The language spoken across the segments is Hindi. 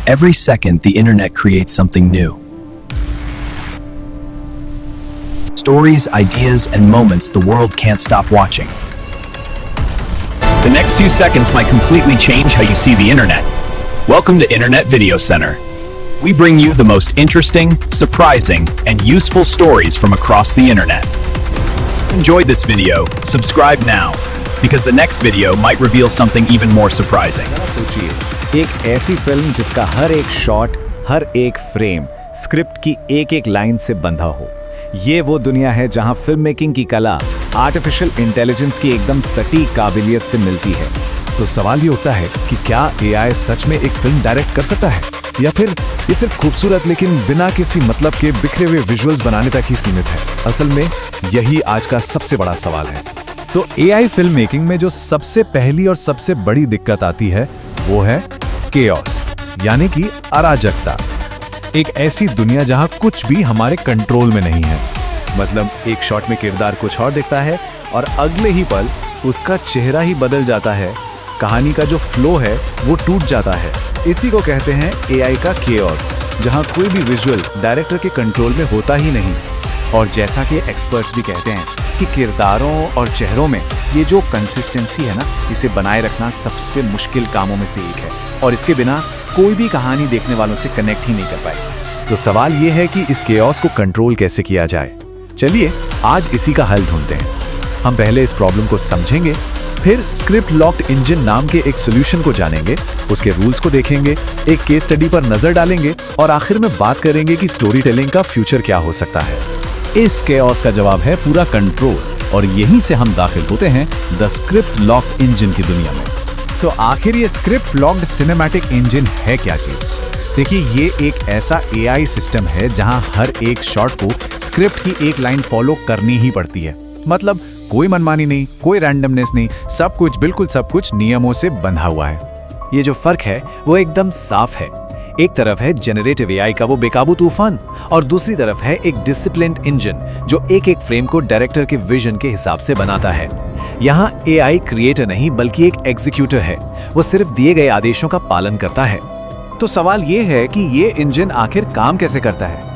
Every second, the internet creates something new. Stories, ideas, and moments the world can't stop watching. The next few seconds might completely change how you see the internet. Welcome to Internet Video Center. We bring you the most interesting, surprising, and useful stories from across the internet. Enjoy this video, subscribe now, because the next video might reveal something even more surprising. जरा सोचिए, एक ऐसी फिल्म जिसका हर एक शॉट, हर एक फ्रेम स्क्रिप्ट की एक एक लाइन से बंधा हो। ये वो दुनिया है जहां फिल्म मेकिंग की कला आर्टिफिशियल इंटेलिजेंस की एकदम सटीक काबिलियत से मिलती है। तो सवाल ये उठता है कि क्या एआई सच में एक फिल्म डायरेक्ट कर सकता है, या फिर ये सिर्फ खूबसूरत लेकिन बिना किसी मतलब के बिखरे हुए विजुअल्स बनाने तक ही सीमित है। असल में यही आज का सबसे बड़ा सवाल है। तो एआई फिल्म मेकिंग में जो सबसे पहली और सबसे बड़ी दिक्कत आती है वो है केओस, यानी कि अराजकता। एक ऐसी दुनिया जहां कुछ भी हमारे कंट्रोल में नहीं है। मतलब एक शॉट में किरदार कुछ और दिखता है और अगले ही पल उसका चेहरा ही बदल जाता है। कहानी का जो फ्लो है वो टूट जाता है। इसी को कहते हैं एआई का केओस, जहां कोई भी विजुअल डायरेक्टर के कंट्रोल में होता ही नहीं। और जैसा कि एक्सपर्ट्स भी कहते हैं कि किरदारों और चेहरों में ये जो कंसिस्टेंसी है ना, इसे बनाए रखना सबसे मुश्किल कामों में से एक है, और इसके बिना कोई भी कहानी देखने वालों से कनेक्ट ही नहीं कर पाएगी। तो सवाल ये है कि इस केओस को कंट्रोल कैसे किया जाए। चलिए आज इसी का हल ढूंढते हैं। हम पहले इस प्रॉब्लम को समझेंगे, फिर स्क्रिप्ट लॉक्ड इंजन नाम के एक सॉल्यूशन को जानेंगे, उसके रूल्स को देखेंगे, एक केस स्टडी पर नजर डालेंगे और आखिर में बात करेंगे कि स्टोरी टेलिंग का फ्यूचर क्या हो सकता है। इस केओस का जवाब है पूरा कंट्रोल, और यहीं से हम दाखिल होते हैं द स्क्रिप्ट लॉक्ड इंजन की दुनिया में। तो आखिर ये स्क्रिप्ट लॉक्ड सिनेमैटिक इंजन है क्या चीज? देखिए, ये एक ऐसा एआई सिस्टम है जहां हर एक शॉट को स्क्रिप्ट की एक लाइन फॉलो करनी ही पड़ती है। मतलब कोई मनमानी नहीं, कोई रैंडमनेस नहीं, सब कुछ नियमों से बंधा हुआ है। ये जो फर्क है वो एकदम साफ है। एक तरफ है जेनरेटिव एआई का वो बेकाबू तूफान, और दूसरी तरफ है एक डिसिप्लिन्ड इंजन जो एक एक फ्रेम को डायरेक्टर के विजन के हिसाब से बनाता है। यहाँ एआई क्रिएटर नहीं बल्कि एक एग्जीक्यूटर है, वो सिर्फ दिए गए आदेशों का पालन करता है। तो सवाल ये है कि ये इंजन आखिर काम कैसे करता है?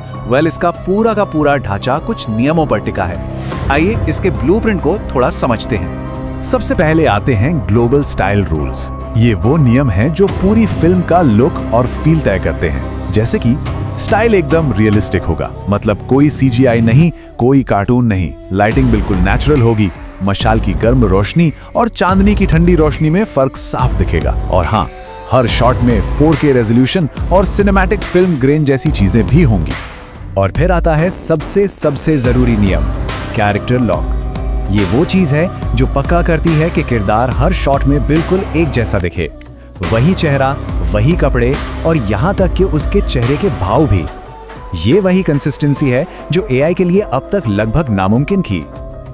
इसका पूरा का पूरा ढांचा कुछ नियमों पर टिका है। आइए इसके ब्लूप्रिंट को थोड़ा समझते हैं। सबसे पहले आते हैं ग्लोबल स्टाइल रूल्स। ये वो नियम हैं जो पूरी फिल्म का लुक और फील तय करते हैं। जैसे कि स्टाइल एकदम रियलिस्टिक होगा, मतलब कोई सीजीआई नहीं, कोई कार्टून नहीं, लाइटिंग बिल्कुल नेचुरल होगी, मशाल की गर्म रोशनी और चांदनी की ठंडी रोशनी में फर्क साफ दिखेगा। और हाँ, हर शॉट में 4K रेजोल्यूशन और सिनेमैटिक फिल्म ग्रेन जैसी चीजें भी होंगी। और फिर आता है सबसे जरूरी नियम, कैरेक्टर लॉक। ये वो चीज है जो पक्का करती है कि किरदार हर शॉट में बिल्कुल एक जैसा दिखे, वही चेहरा, वही कपड़े और यहाँ तक कि उसके चेहरे के भाव भी। ये वही कंसिस्टेंसी है जो एआई के लिए अब तक लगभग नामुमकिन थी।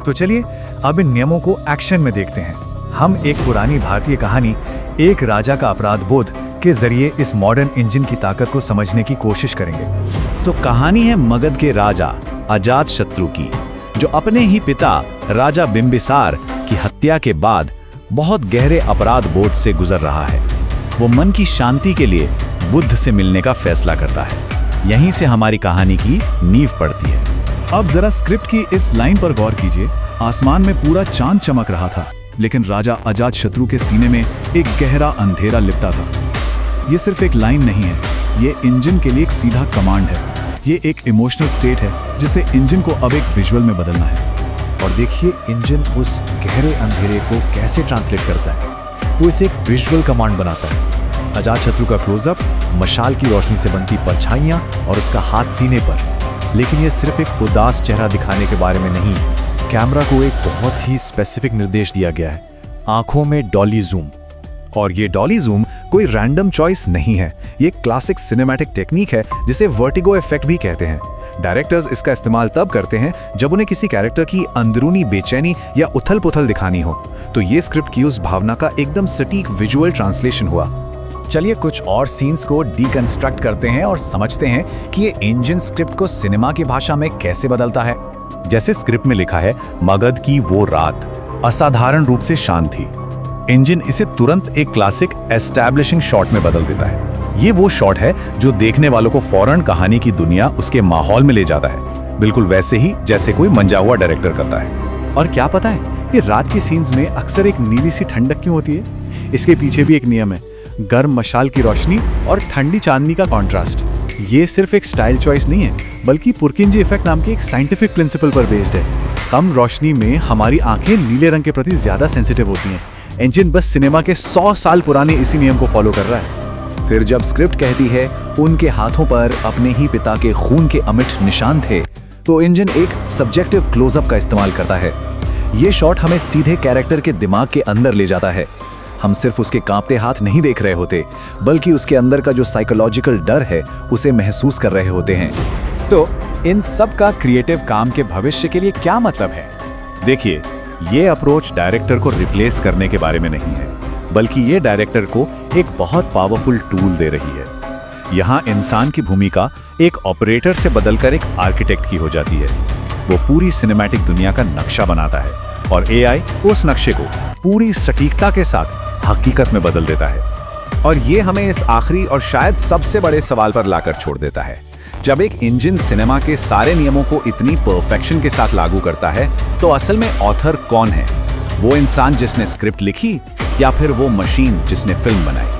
तो चलिए अब इन नियमों को एक्शन में देखते हैं। हम एक पुरानी भारतीय कहानी एक राजा का अपराध बोध के जरिए इस मॉडर्न इंजन की ताकत को समझने की कोशिश करेंगे। तो कहानी है मगध के राजा अजातशत्रु की, जो अपने ही पिता राजा बिंबिसार की हत्या के बाद बहुत गहरे अपराध बोध से गुजर रहा है। वो मन की शांति के लिए बुद्ध से मिलने का फैसला करता है। यहीं से हमारी कहानी की नींव पड़ती है। अब जरा स्क्रिप्ट की इस लाइन पर गौर कीजिए। आसमान में पूरा चांद चमक रहा था, लेकिन राजा अजातशत्रु के सीने में एक गहरा अंधेरा लिपटा था। ये सिर्फ एक लाइन नहीं है, ये इंजन के लिए एक सीधा कमांड है। ये एक इमोशनल स्टेट है जिसे इंजन को अब एक विजुअल में बदलना है। और देखिए इंजन उस गहरे अंधेरे को कैसे ट्रांसलेट करता है। वो इसे एक विजुअल कमांड बनाता है। अजातशत्रु का क्लोजअप, मशाल की रोशनी से बनती परछाइयां और उसका हाथ सीने पर। लेकिन ये सिर्फ एक उदास चेहरा दिखाने के बारे में नहीं, कैमरा को एक बहुत ही स्पेसिफिक निर्देश दिया गया है, आंखों में डॉली जूम। और ये डॉली जूम कोई रैंडम चॉइस नहीं है, ये क्लासिक सिनेमैटिक टेक्निक है जिसे वर्टिगो इफेक्ट भी कहते हैं। डायरेक्टर्स इसका इस्तेमाल तब करते हैं जब उन्हें किसी कैरेक्टर की अंदरूनी बेचैनी या उथल-पुथल दिखानी हो। तो ये स्क्रिप्ट की उस भावना का एकदम सटीक विजुअल ट्रांसलेशन हुआ। चलिए कुछ और सीन्स को डीकंस्ट्रक्ट करते हैं और समझते हैं कि ये इंजन स्क्रिप्ट को सिनेमा की भाषा में कैसे बदलता है। जैसे स्क्रिप्ट में लिखा है, मगध की वो रात असाधारण रूप से शांत थी। इंजन इसे तुरंत एक क्लासिक एस्टैब्लिशिंग शॉट में बदल देता है। ये वो शॉट है जो देखने वालों को फौरन कहानी की दुनिया उसके माहौल में ले जाता है, बिल्कुल वैसे ही जैसे कोई मंजा हुआ डायरेक्टर करता है। और क्या पता है, ये रात के सीन्स में अक्सर एक नीली सी ठंडक क्यों होती है? इसके पीछे भी एक नियम है, गर्म मशाल की रोशनी और ठंडी चांदनी का कॉन्ट्रास्ट। ये सिर्फ एक स्टाइल चॉइस नहीं है, बल्कि पुरकिंजी इफेक्ट नाम के एक साइंटिफिक प्रिंसिपल पर बेस्ड है। कम रोशनी में हमारी आंखें नीले रंग के प्रति ज्यादा सेंसिटिव होती हैं। इंजन बस सिनेमा के 100 साल पुराने इसी नियम को फॉलो कर रहा है। फिर जब स्क्रिप्ट कहती है उनके हाथों पर अपने ही पिता के खून के अमिट निशान थे, तो इंजन एक सब्जेक्टिव क्लोजअप का इस्तेमाल करता है। ये शॉट हमें सीधे कैरेक्टर के दिमाग के अंदर ले जाता है। हम सिर्फ उसके कांपते हाथ नहीं देख रहे होते, बल्कि उसके अंदर का जो साइकोलॉजिकल डर है उसे महसूस कर रहे होते हैं। तो इन सब का क्रिएटिव काम के भविष्य के लिए क्या मतलब है? देखिए, ये अप्रोच डायरेक्टर को रिप्लेस करने के बारे में नहीं है, बल्कि ये डायरेक्टर को एक बहुत पावरफुल टूल दे रही है। यहाँ इंसान की भूमिका एक ऑपरेटर से बदलकर एक आर्किटेक्ट की हो जाती है। वो पूरी सिनेमैटिक दुनिया का नक्शा बनाता है और एआई उस नक्शे को पूरी सटीकता के साथ हकीकत में बदल देता है। और ये हमें इस आखिरी और शायद सबसे बड़े सवाल पर लाकर छोड़ देता है। जब एक इंजन सिनेमा के सारे नियमों को इतनी परफेक्शन के साथ लागू करता है, तो असल में ऑथर कौन है? वो इंसान जिसने स्क्रिप्ट लिखी, या फिर वो मशीन जिसने फिल्म बनाई?